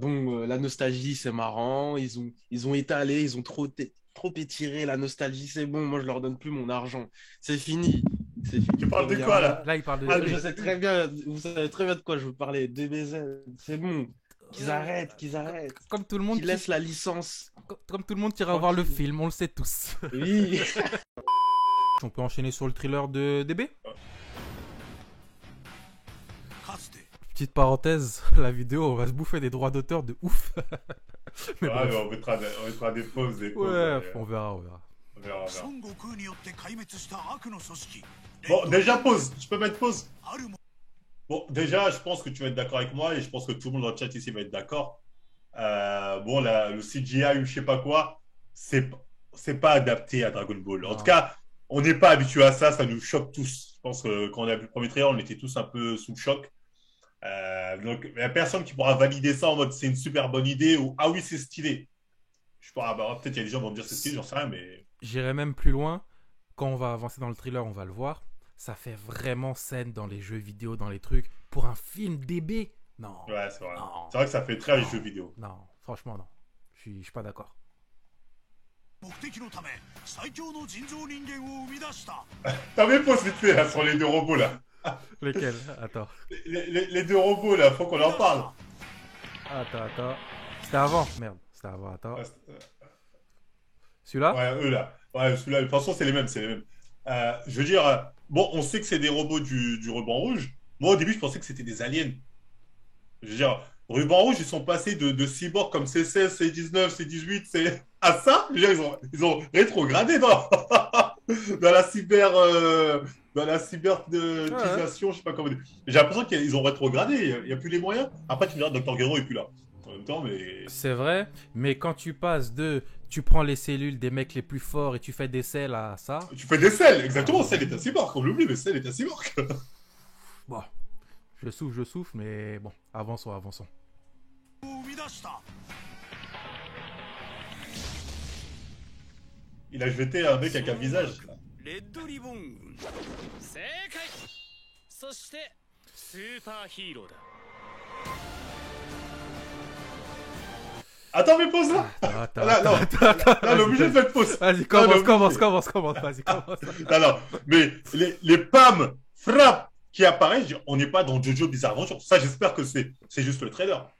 bon, la nostalgie, c'est marrant. Ils ont étalé, ils ont trop étiré la nostalgie. C'est bon, moi, je leur donne plus mon argent. C'est fini. C'est Tu fini. parles de quoi, Regarde. là? Là, il parle de Ah, Je DB. sais très bien, vous savez très bien de quoi je veux parler. DBZ, c'est bon. Qu'ils arrêtent. Comme tout le monde Qu'ils laissent la licence comme tout le monde ira voir le tranquille. film, on le sait tous. Oui. On peut enchaîner sur le thriller de DB. Petite parenthèse, la vidéo, on va se bouffer des droits d'auteur de ouf. Mais Ouais, bref. mais on mettra des pauses, Ouais, on verra, on verra. On verra, on verra. 孫悟空によって壊滅した悪の組織 Bon, déjà, pause. Je peux mettre pause. Bon, déjà, je pense que tu vas être d'accord avec moi et je pense que tout le monde dans le chat ici va être d'accord. Bon, le CGI ou je sais pas quoi, c'est pas adapté à Dragon Ball. En Non. tout cas, on n'est pas habitué à ça, ça nous choque tous. Je pense que quand on a vu le premier trailer, on était tous un peu sous le choc. Donc, il n'y a personne qui pourra valider ça en mode c'est une super bonne idée ou ah oui, c'est stylé. Je sais pas, bah, peut-être il y a des gens qui vont me dire c'est stylé, j'en sais rien, mais. J'irai même plus loin. Quand on va avancer dans le thriller, on va le voir. Ça fait vraiment scène dans les jeux vidéo, dans les trucs. Pour un film DB, non. Ouais, c'est vrai. Non. C'est vrai que ça fait très Non. jeux vidéo. Non, franchement, non. Je suis pas d'accord. 目的のため最強の人造人間を生み出した T'as même pause vite fait là sur les deux robots là. Lesquels? Attends. Les deux robots là, faut qu'on en parle. Attends. C'était avant. Merde, c'était avant. Attends. Ouais, Celui-là? ouais, eux là. Ouais, celui-là, de toute façon, c'est les mêmes, c'est les mêmes. Je veux dire, bon, on sait que c'est des robots du ruban rouge. Moi, au début, je pensais que c'était des aliens. Je veux dire, ruban rouge, ils sont passés de cyborgs comme C16, C19, C18, C... à ça. Je veux dire, ils ont rétrogradé dans, dans la cyber... dans la cybertisation, je sais pas comment dire. J'ai l'impression qu'ils ont rétrogradé, il n'y a plus les moyens. Après, tu me diras, Dr. Gero est plus là. En même temps, mais... C'est vrai, mais quand tu passes de... Tu prends les cellules des mecs les plus forts et tu fais des selles à ça. Tu fais des selles, exactement, Cell est un cyborg, on l'oublie, mais Cell est un cyborg. Bon, je souffle, mais bon, avançons. を生み出した Il a jeté un mec avec un visage. レッドリボン軍正解そしてスーパーヒーローだ Attends, mais pause là. Attends, Là, non, là, on est obligé de faire pause. Vas-y, Non, mais commence, obligé. vas-y, commence. Non, non, mais les PAM frappes qui apparaissent, on n'est pas dans Jojo Bizarre Adventure. Ça, j'espère que c'est juste le trailer.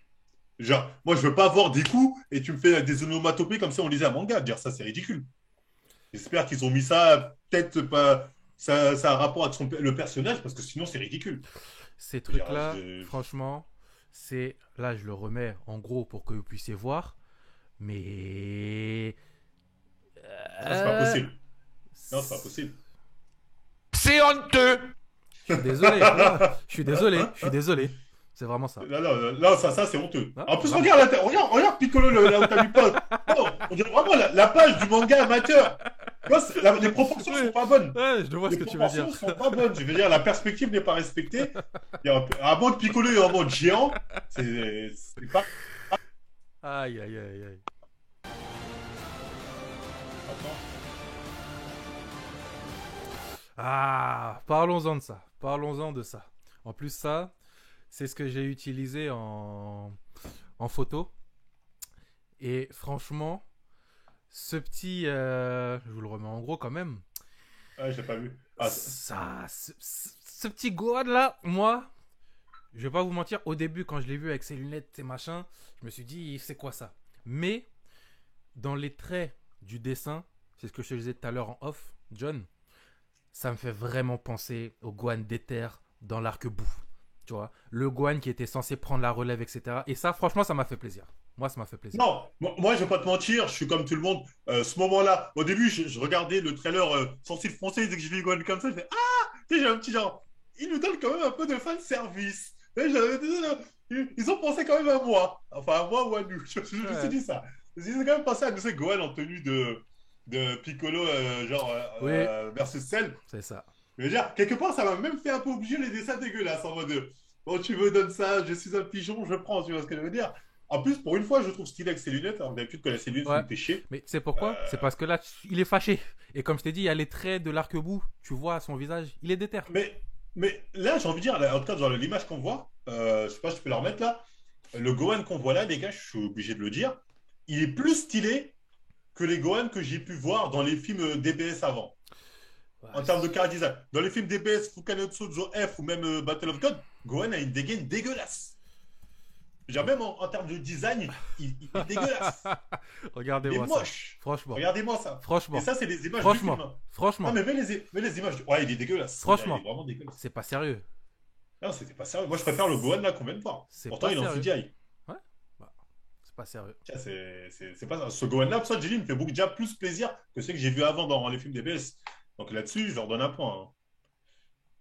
Genre, moi, je veux pas voir des coups et tu me fais des onomatopées comme si on lisait un manga. Dire ça, c'est ridicule. J'espère qu'ils ont mis ça, peut-être pas. Ça a un rapport avec le personnage parce que sinon, c'est ridicule. Ces trucs-là, je- franchement, c'est... Là, je le remets en gros pour que vous puissiez voir. Mais... Non, c'est pas possible. Non, c'est pas possible. C'est honteux Je suis désolé. Non, je suis désolé. C'est vraiment ça. Non, ça c'est honteux. Ah, En plus, non. regarde Piccolo, là où t'as mis pas. Non, on dirait vraiment la page du manga amateur. Tu vois, les proportions sont pas bonnes. Ouais, je vois ce Les que tu veux dire. proportions sont pas bonnes. Je veux dire, la perspective n'est pas respectée. Il y a un mode Piccolo et un mode géant. C'est pas. Aïe. Attends. Ah, parlons-en de ça. Parlons-en de ça. En plus, ça, c'est ce que j'ai utilisé en photo. Et franchement, ce petit... je vous le remets en gros quand même. Ah, j'ai pas vu. Ce petit Gohan là, moi, je vais pas vous mentir, au début, quand je l'ai vu avec ses lunettes et machin, je me suis dit, c'est quoi ça? Mais, dans les traits du dessin, c'est ce que je te disais tout à l'heure en off, John, ça me fait vraiment penser au Gohan d'Ether dans l'arc-bout. Tu vois, le Gohan qui était censé prendre la relève, etc. Et ça, franchement, ça m'a fait plaisir. Moi, ça m'a fait plaisir. Non, moi, je vais pas te mentir, je suis comme tout le monde. Ce moment-là, au début, je regardais le trailer sans style français, dès que je vis Gohan comme ça, je fais ah, tu sais, j'ai un petit genre. Ils nous donnent quand même un peu de fan service. Ils ont pensé quand même à moi. Enfin, à moi ou à nous. Je me suis dit ça. Ils ont quand même pensé à nous, c'est Gohan en tenue de Piccolo, Oui. versus Cell. C'est ça. Je veux dire, quelque part, ça m'a même fait un peu oublier les dessins dégueulasses en mode bon, tu me donnes ça, je suis un pigeon, je prends, tu vois ce que je veux dire. En plus, pour une fois, je trouve stylé avec ses lunettes. Alors, d'habitude, quand il a ses lunettes, Ouais. il me fait chier. Mais c'est pourquoi C'est parce que là, il est fâché. Et comme je t'ai dit, il y a les traits de l'arc-bout. Tu vois son visage, il est déter. Mais là, j'ai envie de dire, là, en tout cas, dans l'image qu'on voit, je sais pas, je peux la remettre là. le Gohan qu'on voit là, les gars, je suis obligé de le dire, il est plus stylé que les Gohan que j'ai pu voir dans les films DBS avant. Ouais, En termes de car design. Dans les films DBS, Fukanotsu, Zo F ou même Battle of God, Gohan a une dégaine dégueulasse. Je veux dire, même en termes de design, il est dégueulasse. Il est Regardez-moi ça. moche. Franchement. Regardez-moi ça. Franchement. Et ça, c'est les images du Franchement. film. Franchement. Non, mais mets les images. Ouais, il est dégueulasse. Franchement. Il est vraiment dégueulasse. C'est pas sérieux. Non, c'était pas sérieux. Moi, je préfère le Gohan là qu'on vient de voir. C'est Pourtant, pas il est en sérieux. CGI. Ouais. Bah, c'est pas sérieux. Tiens, c'est pas ça. Ce Gohan là, pour ça, j'ai dit, il me fait déjà plus plaisir que ceux que j'ai vus avant dans les films DBS. Donc là-dessus, je leur donne un point.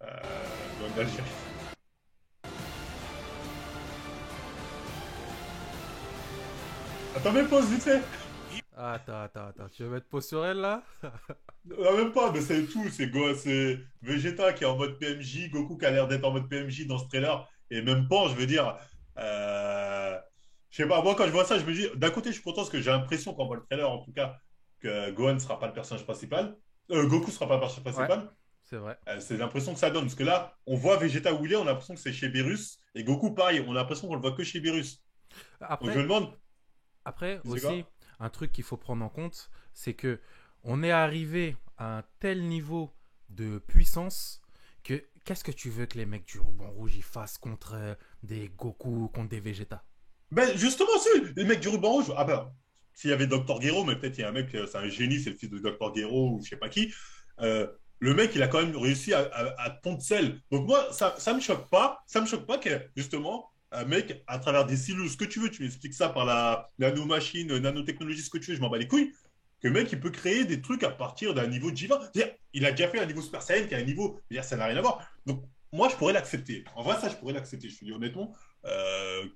Hein. Gohan d'Algérie. Attends, même pause vite fait. Attends. Tu veux mettre pause sur elle là? Non, même pas, mais c'est tout. C'est Vegeta qui est en mode PMJ, Goku qui a l'air d'être en mode PMJ dans ce trailer, et même pas, je veux dire. Je sais pas, moi quand je vois ça, je me dis, d'un côté, je suis content parce que j'ai l'impression quand on voit le trailer, en tout cas, que Gohan ne sera pas le personnage principal. Goku ne sera pas le personnage principal. C'est vrai. C'est l'impression que ça donne. Parce que là, on voit Vegeta où il est, on a l'impression que c'est chez Beerus, et Goku, pareil, on a l'impression qu'on le voit que chez Beerus. Donc je me Après, demande. après C'est aussi, quoi un truc qu'il faut prendre en compte, c'est que on est arrivé à un tel niveau de puissance que qu'est-ce que tu veux que les mecs du Ruban Rouge ils fassent contre des Goku, contre des Vegeta? Ben justement, si, les mecs du ruban rouge. Ah ben, s'il y avait Dr. Gero, mais peut-être il y a un mec, c'est un génie, c'est le fils de Dr. Gero ou je sais pas qui. euh, le mec, il a quand même réussi à pondre sel. Donc moi, ça me choque pas. Ça me choque pas que, justement, un mec, à travers des cellules, ce que tu m'expliques ça par la nanomachine, nanotechnologie, ce que tu veux, je m'en bats les couilles. Que le mec, il peut créer des trucs à partir d'un niveau de J20. C'est-à-dire, il a déjà fait un niveau Super Saiyan qui a un niveau. C'est-à-dire, ça n'a rien à voir. Donc, moi, je pourrais l'accepter. En vrai, ça, je pourrais l'accepter. Je te dis honnêtement.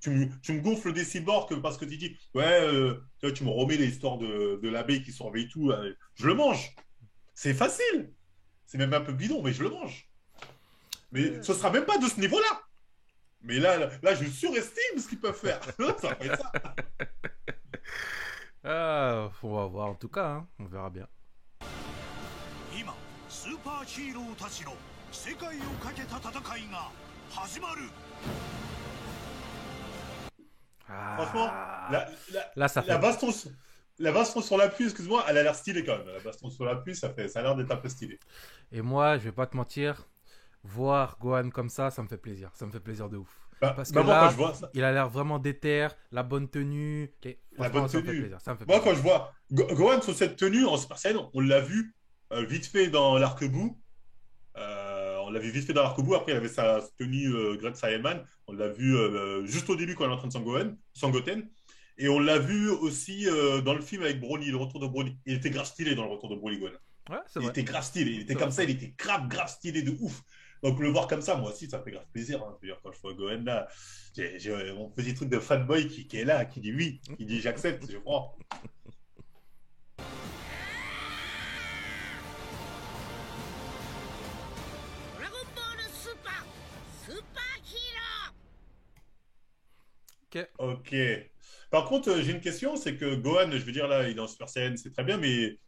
Tu me gonfles des cyborgs parce que tu dis, ouais, tu vois, tu me remets les histoires de l'abeille qui surveille tout. Je le mange. C'est facile. C'est même un peu bidon, mais je le mange. Mais ce sera même pas de ce niveau-là. Mais là, je surestime ce qu'ils peuvent faire. Ça va être ça. Ah, on va voir en tout cas, hein. On verra bien. 今スーパーヒーローたちの世界をかけた戦いが始まる Ah, Franchement, là ça fait. la baston sur la pluie, excuse-moi, elle a l'air stylée quand même. La baston sur la pluie, ça a l'air d'être un peu stylé. Et moi, je vais pas te mentir, voir Gohan comme ça me fait plaisir. Ça me fait plaisir de ouf. Parce que Moi, là, quand je vois ça, il a l'air vraiment déter, la bonne tenue. la Franchement, bonne ça me fait tenue. plaisir. Ça me fait Moi, plaisir. quand je vois Gohan sur cette tenue en Super Saiyan, on l'a vu vite fait dans l'arc-bout. On l'a vu vite fait dans l'arc-bout. Après, il avait sa tenue Great Saiyan Man. On l'a vu juste au début quand il est en train de Sangoten. Et on l'a vu aussi dans le film avec Broly, le retour de Broly. Il était grave stylé dans le retour de Broly, Gohan. Ouais, c'est Il vrai. était grave stylé. Il était C'est comme vrai. ça, il était grave stylé de ouf. Donc le voir comme ça, moi aussi, ça me fait grave plaisir. Hein. Je veux dire, quand je vois Gohan là, j'ai mon petit truc de fanboy qui est là, qui dit oui, qui dit j'accepte, je crois. ドラゴンボールスーパーヒーロー Ok. Ok. Par contre, j'ai une question, c'est que Gohan, je veux dire là, il est en Super Saiyan, c'est très bien, mais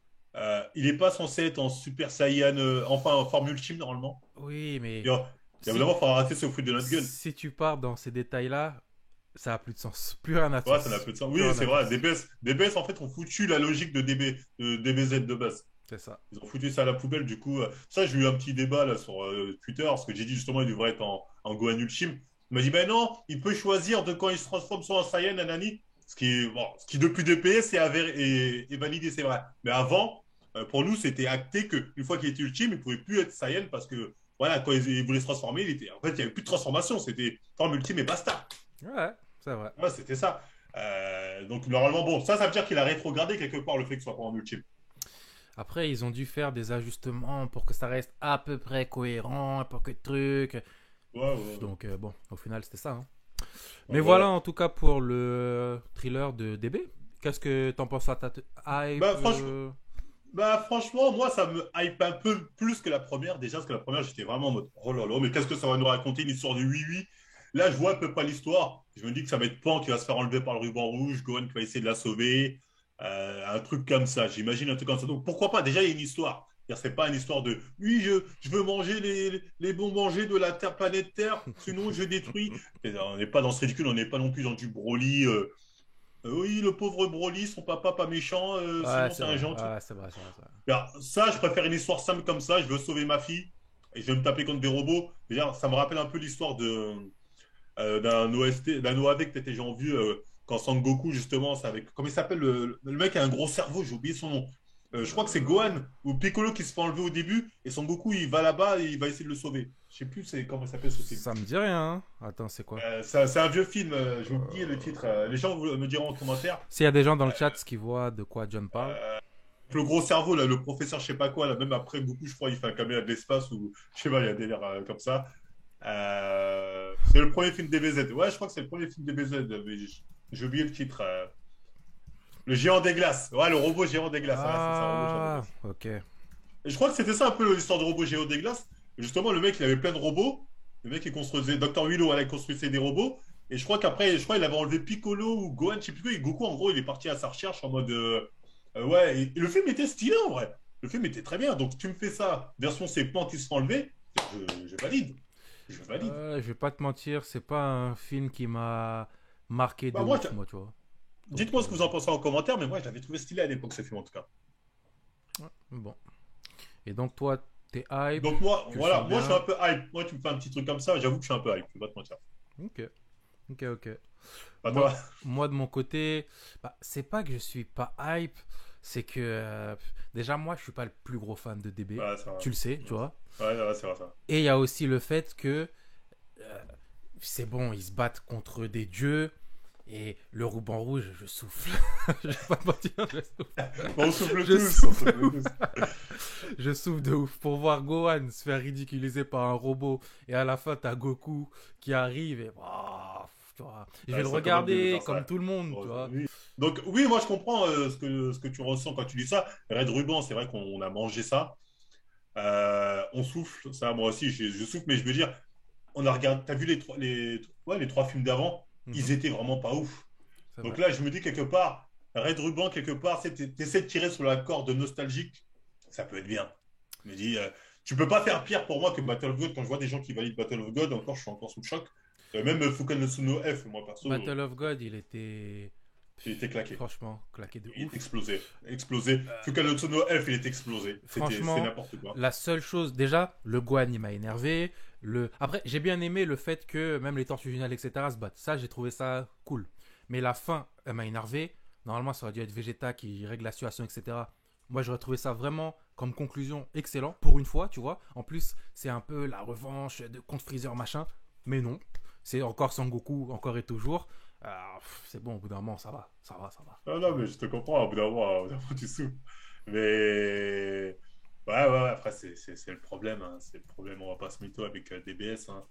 il n'est pas censé être en Super Saiyan, enfin en forme ultime normalement. Oui, mais Il y a vraiment falloir arrêter de se foutre de notre gueule. si tu pars dans ces détails-là, ça a plus de sens. Plus rien à Ouais, sens. ça n'a plus de sens. Plus Oui, rien c'est à vrai. sens. DBS, en fait, ont foutu la logique de DBZ de base. C'est ça. Ils ont foutu ça à la poubelle, du coup. Ça, j'ai eu un petit débat là sur Twitter, parce que j'ai dit justement il devrait être en Gohan Ultime. Il m'a dit, ben non, il peut choisir de quand il se transforme soit en Saiyan, Nanani. Ce qui depuis DPS est validé, c'est vrai. Mais avant, pour nous, c'était acté qu'une fois qu'il était Ultime, il ne pouvait plus être Saiyan parce que, voilà, quand il voulait se transformer, en fait, il n'y avait plus de transformation. C'était forme Ultime et basta. Ouais, c'est vrai. Ouais, c'était ça. Donc, normalement, bon, ça veut dire qu'il a rétrogradé quelque part le fait qu'il soit pas en Ultime. Après, ils ont dû faire des ajustements pour que ça reste à peu près cohérent, pour que truc. Ouais. Donc, bon, au final, c'était ça. Hein. Mais Ouais, voilà, en tout cas, pour le thriller de DB. Qu'est-ce que t'en penses à ta hype Franchement, moi, ça me hype un peu plus que la première. Déjà, parce que la première, j'étais vraiment en mode oh là là, mais qu'est-ce que ça va nous raconter une histoire de oui. Là, je vois à peu près l'histoire. Je me dis que ça va être Pan qui va se faire enlever par le ruban rouge, Gohan qui va essayer de la sauver. Un truc comme ça. J'imagine un truc comme ça. Donc, pourquoi pas? Déjà, il y a une histoire. C'est pas une histoire de oui, je veux manger les bons manger de la terre, planète Terre, sinon je détruis. On n'est pas dans ce ridicule, on n'est pas non plus dans du Broly. Oui, le pauvre Broly, son papa pas méchant, Ouais, sinon c'est c'est un vrai. gentil. Ouais, c'est vrai, c'est vrai, c'est vrai. Alors, ça, je préfère une histoire simple comme ça. Je veux sauver ma fille et je vais me taper contre des robots. Déjà, ça me rappelle un peu l'histoire d'un OST, d'un OAV que peut-être les gens ont vu quand Sangoku, justement, c'est avec. Comment il s'appelle le mec a un gros cerveau, j'ai oublié son nom. Je crois que c'est Gohan ou Piccolo qui se fait enlever au début et Sangoku il va là-bas et il va essayer de le sauver. Je sais plus comment il s'appelle ce film. Ça me dit rien. Hein. Attends, c'est quoi? C'est un vieux film, j'ai oublié le titre. Les gens me diront en commentaire. S'il y a des gens dans le chat qui voient de quoi John parle. Le gros cerveau, là, le professeur, je sais pas quoi, là, même après Goku, je crois, il fait un caméra de l'espace ou je sais pas, il y a des délires comme ça. C'est le premier film DBZ. Ouais, je crois que c'est le premier film DBZ. Mais j'ai oublié le titre. Le géant des glaces. Ouais, le robot géant des glaces. Ouais, c'est ça, le robot géant des glaces. Ok. Et je crois que c'était ça un peu l'histoire du robot géant des glaces. Justement, le mec, il avait plein de robots. Le mec, il construisait. Dr. Willow, il construisait des robots. Et je crois qu'après, il avait enlevé Piccolo ou Gohan, je sais plus quoi. Et Goku, en gros, il est parti à sa recherche en mode. Ouais, et le film était stylé en vrai. Le film était très bien. Donc, tu me fais ça, version ses plans qui se font enlever, je valide. Je valide. Je vais pas te mentir, c'est pas un film qui m'a marqué de Bah, moi, ouf, moi, tu vois. Dites-moi ce que vous en pensez en commentaire, mais moi, je l'avais trouvé stylé à l'époque, ce film en tout cas. Ouais, bon. Et donc, toi, t'es hype. Donc, moi, tu le voilà, sens moi, je suis bien. un peu hype. Moi, tu me fais un petit truc comme ça, j'avoue que je suis un peu hype. Je vais pas te mentir. Ok. Ok, ok. Pas Moi, toi. moi, de mon côté, bah, c'est pas que je suis pas hype, c'est que déjà, moi, je suis pas le plus gros fan de DB. Ouais, c'est vrai. Tu le sais, tu vois. Ouais, c'est vrai ça. Et il y a aussi le fait que c'est bon, ils se battent contre des dieux. Et le ruban rouge, je souffle. Je vais pas te mentir, je souffle. Bon, on souffle Je tous. On souffle. souffle tous. Je souffle de ouf. Pour voir Gohan se faire ridiculiser par un robot. Et à la fin, t'as Goku qui arrive et. Oh, tu vois. Je vais Ouais, le ça regarder commence bien comme ça. tout le monde, tu vois. Oui. Donc, oui, moi, je comprends ce que tu ressens quand tu dis ça. Red Ruban, c'est vrai qu'on a mangé ça. On souffle, ça, moi aussi, je souffle, mais je veux dire, on a regardé, t'as vu les trois films d'avant, ils Mhm. étaient vraiment pas ouf. C'est Donc vrai. là, je me dis quelque part, Red Ruban, quelque part, t'essaies de tirer sur la corde nostalgique, ça peut être bien. Je me dis, tu peux pas faire pire pour moi que Battle of God. Quand je vois des gens qui valident Battle of God, encore, je suis encore sous le choc. Même Fukan no F, moi perso, Battle of God, il était. il était claqué. Franchement, claqué de Il ouf. est explosé. Explosé. Fukan no F, il est explosé. Franchement, C'est n'importe quoi. La seule chose, déjà, le Gohan, il m'a énervé. Après, j'ai bien aimé le fait que même les Tortues Géniales, etc., se battent. Ça, j'ai trouvé ça cool. Mais la fin, elle m'a énervé. Normalement, ça aurait dû être Vegeta qui règle la situation, etc. Moi, j'aurais trouvé ça vraiment, comme conclusion, excellent. Pour une fois, tu vois. En plus, c'est un peu la revanche contre Freezer, machin. Mais non. C'est encore Sangoku, encore et toujours. C'est bon, au bout d'un moment, ça va. Ça va, ça va. Non, non, mais je te comprends, au bout d'un moment, tu souffles. Mais ouais, après, c'est le problème. Hein. C'est le problème, on va pas se mytho avec DBS. Hein.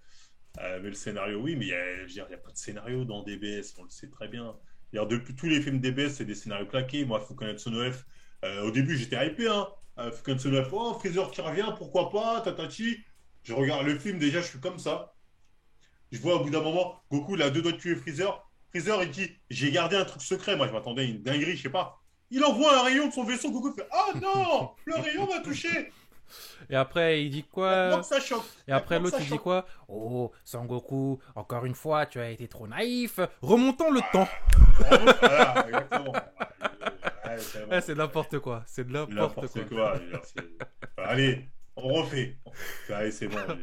Mais le scénario, oui, mais je veux dire, il n'y a pas de scénario dans DBS, on le sait très bien. Depuis tous les films DBS, c'est des scénarios claqués. Moi, il faut connaître Sono F. Au début, j'étais hypé. Hein. Faut connaître Sono F. Oh, Freezer qui revient, pourquoi pas, tatati. Je regarde le film, déjà, je suis comme ça. Je vois au bout d'un moment, Goku, il a deux doigts de tuer Freezer. Freezer, il dit, j'ai gardé un truc secret. Moi, je m'attendais à une dinguerie, je sais pas. Il envoie un rayon de son vaisseau. Goku fait, ah non, le rayon m'a touché. Et après, il dit Moi quoi? que ça choque. Et après, Moi que l'autre, ça il dit choque. quoi? Oh, Sangoku, encore une fois, tu as été trop naïf. Remontons le temps. Voilà, exactement. Ouais, C'est n'importe quoi. C'est de n'importe quoi. n'importe quoi. Je veux dire, allez, on refait. Allez, c'est bon. Je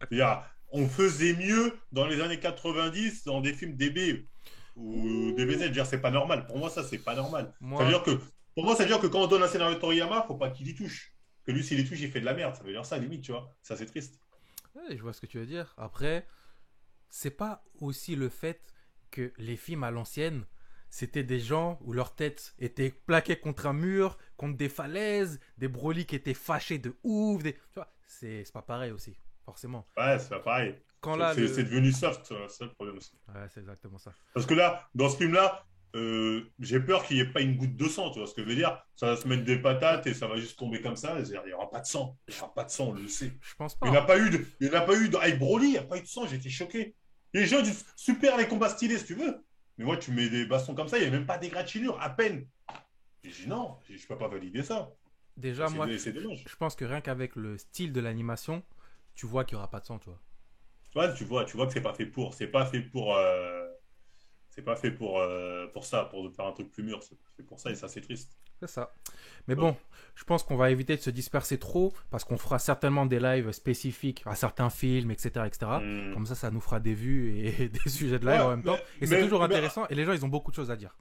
veux dire, on faisait mieux dans les années 90 dans des films DB ou DBZ. Je veux dire, c'est pas normal. Pour moi, ça, c'est pas normal. Moi- Ça veut dire que, pour moi, ça veut dire que quand on donne un scénario de Toriyama, faut pas qu'il y touche. Que lui, s'il y touche, il fait de la merde. Ça veut dire ça, limite, tu vois. Ça, c'est triste. Ouais, je vois ce que tu veux dire. Après, c'est pas aussi le fait que les films à l'ancienne, c'était des gens où leur tête était plaquée contre un mur, contre des falaises, des Broly qui étaient fâchés de ouf. Tu vois, c'est pas pareil aussi, forcément. Ouais, c'est pas pareil. Quand là, C'est devenu soft, c'est ça le problème aussi. Ouais, c'est exactement ça. Parce que là, dans ce film-là, j'ai peur qu'il n'y ait pas une goutte de sang, tu vois ce que je veux dire? Ça va se mettre des patates et ça va juste tomber comme ça. Il n'y aura pas de sang. Il n'y aura pas de sang, on le sait. Je pense Il n'y en a pas. pas eu il n'y en a pas eu avec Broly, il n'y a pas eu de sang, j'ai été choqué. Les gens disent super les combats stylés si tu veux. Mais moi, tu mets des bastons comme ça, il n'y a même pas d'égratignure, à peine. J'ai dit non, je ne peux pas valider ça. Déjà, moi, C'est dommage. je pense que rien qu'avec le style de l'animation, tu vois qu'il n'y aura pas de sang, tu vois. Ouais, tu vois que c'est pas fait pour. C'est pas fait pour ça, pour faire un truc plus mûr. C'est fait pour ça et ça, c'est triste. C'est ça. Mais Ouais. bon, je pense qu'on va éviter de se disperser trop parce qu'on fera certainement des lives spécifiques à certains films, etc., etc. Hmm. Comme ça nous fera des vues et des sujets de live Ouais, en même temps. Et c'est toujours intéressant et les gens, ils ont beaucoup de choses à dire.